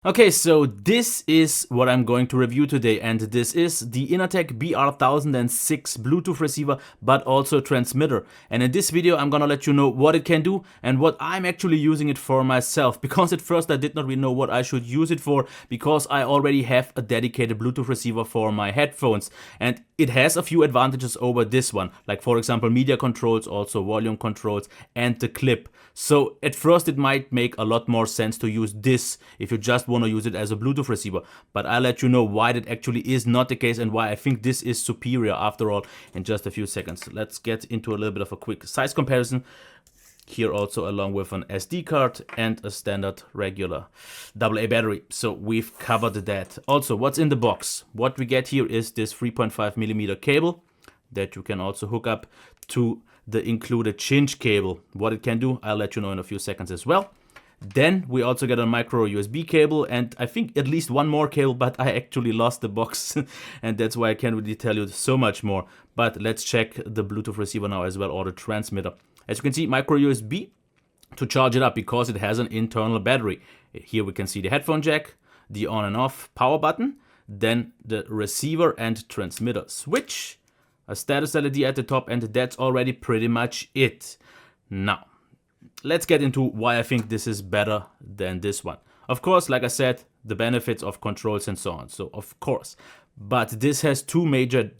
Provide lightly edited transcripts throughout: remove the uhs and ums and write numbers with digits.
Okay, so this is what I'm going to review today, and this is the Inateck BR1006 Bluetooth receiver, but also transmitter. And in this video, I'm gonna let you know what it can do and what I'm actually using it for myself. Because at first I did not really know what I should use it for, because I already have a dedicated Bluetooth receiver for my headphones. And it has a few advantages over this one, like for example media controls, also volume controls, and the clip. So at first it might make a lot more sense to use this if you just want to use it as a Bluetooth receiver. But I'll let you know why that actually is not the case and why I think this is superior after all in just a few seconds. Let's get into a little bit of a quick size comparison. Here also along with an SD card and a standard regular AA battery. So we've covered that. Also, what's in the box? What we get here is this 3.5mm cable that you can also hook up to the included cinch cable. What it can do, I'll let you know in a few seconds as well. Then we also get a micro USB cable and I think at least one more cable, but I actually lost the box and that's why I can't really tell you so much more. But let's check the Bluetooth receiver now as well, or the transmitter. As you can see, micro USB to charge it up because it has an internal battery. Here we can see the headphone jack, the on and off power button, then the receiver and transmitter switch, a status LED at the top, and that's already pretty much it. Now, let's get into why I think this is better than this one. Of course, like I said, the benefits of controls and so on, so of course. But this has two major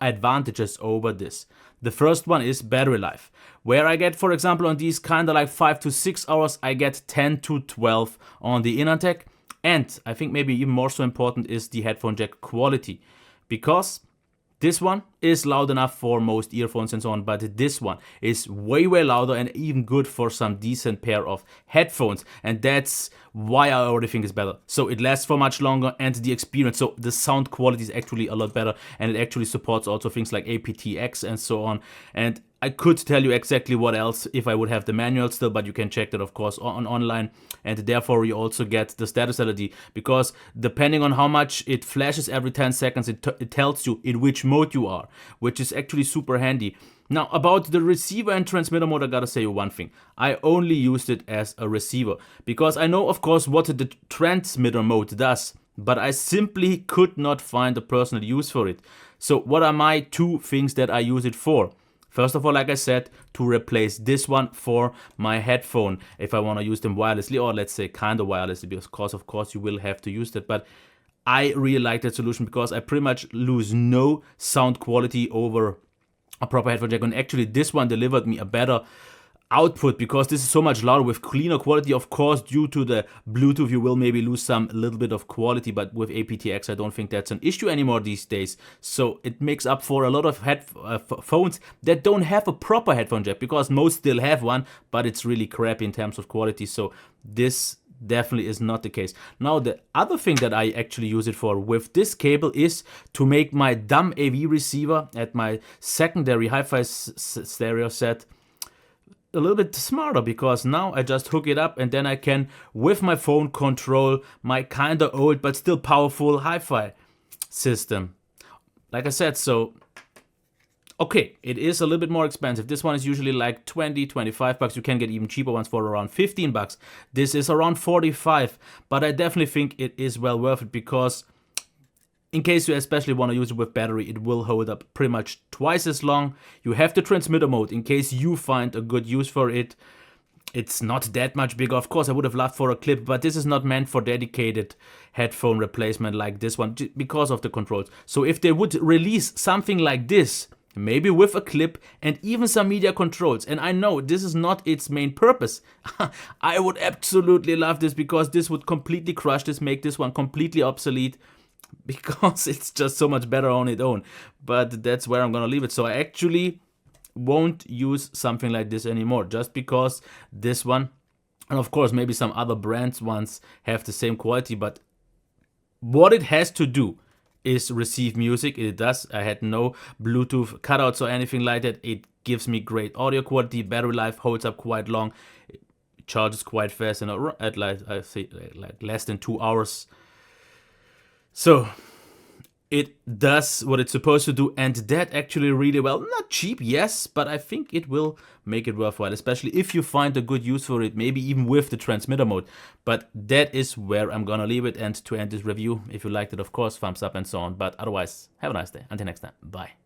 advantages over this. The first one is battery life, where I get, for example, on these kind of like 5 to 6 hours, I get 10 to 12 on the Inateck. And I think maybe even more so important is the headphone jack quality, because this one is loud enough for most earphones and so on, but this one is way louder and even good for some decent pair of headphones, and that's why I already think it's better. So it lasts for much longer, and the experience, so the sound quality is actually a lot better, and it actually supports also things like apt-x and so on. And I could tell you exactly what else if I would have the manual still, but you can check that of course online, and therefore you also get the status LED, because depending on how much it flashes every 10 seconds, it tells you in which mode you are, which is actually super handy. Now about the receiver and transmitter mode, I gotta say you one thing. I only used it as a receiver, because I know of course what the transmitter mode does, but I simply could not find a personal use for it. So what are my two things that I use it for? First of all, like I said, to replace this one for my headphone if I want to use them wirelessly, or let's say kind of wirelessly, because of course you will have to use that. But I really like that solution because I pretty much lose no sound quality over a proper headphone jack. And actually this one delivered me a better output because this is so much louder with cleaner quality. Of course, due to the Bluetooth, you will maybe lose a little bit of quality, but with apt-x, I don't think that's an issue anymore these days. So it makes up for a lot of phones that don't have a proper headphone jack, because most still have one, but it's really crappy in terms of quality. So this definitely is not the case. Now, the other thing that I actually use it for with this cable is to make my dumb AV receiver at my secondary hi-fi stereo set a little bit smarter, because now I just hook it up and then I can, with my phone, control my kinda old but still powerful hi-fi system. Like I said, so okay, it is a little bit more expensive. This one is usually like 20, 25 bucks. You can get even cheaper ones for around 15 bucks. This is around 45, but I definitely think it is well worth it, because in case you especially want to use it with battery, it will hold up pretty much twice as long. You have the transmitter mode in case you find a good use for it. It's not that much bigger. Of course, I would have loved for a clip, but this is not meant for dedicated headphone replacement like this one because of the controls. So if they would release something like this, maybe with a clip and even some media controls, and I know this is not its main purpose, I would absolutely love this, because this would completely crush this, make this one completely obsolete, because it's just so much better on its own. But that's where I'm gonna leave it. So I actually won't use something like this anymore, just because this one, and of course maybe some other brands ones have the same quality, but what it has to do is receive music. It does. I had no Bluetooth cutouts or anything like that. It gives me great audio quality, battery life holds up quite long, it charges quite fast, and at like I say like less than 2 hours. So It does what it's supposed to do, and that actually really well. Not cheap, yes, but I think it will make it worthwhile, especially if you find a good use for it, maybe even with the transmitter mode. But that is where I'm gonna leave it, and to end this review, if you liked it, of course, thumbs up and so on. But otherwise, have a nice day. Until next time, bye.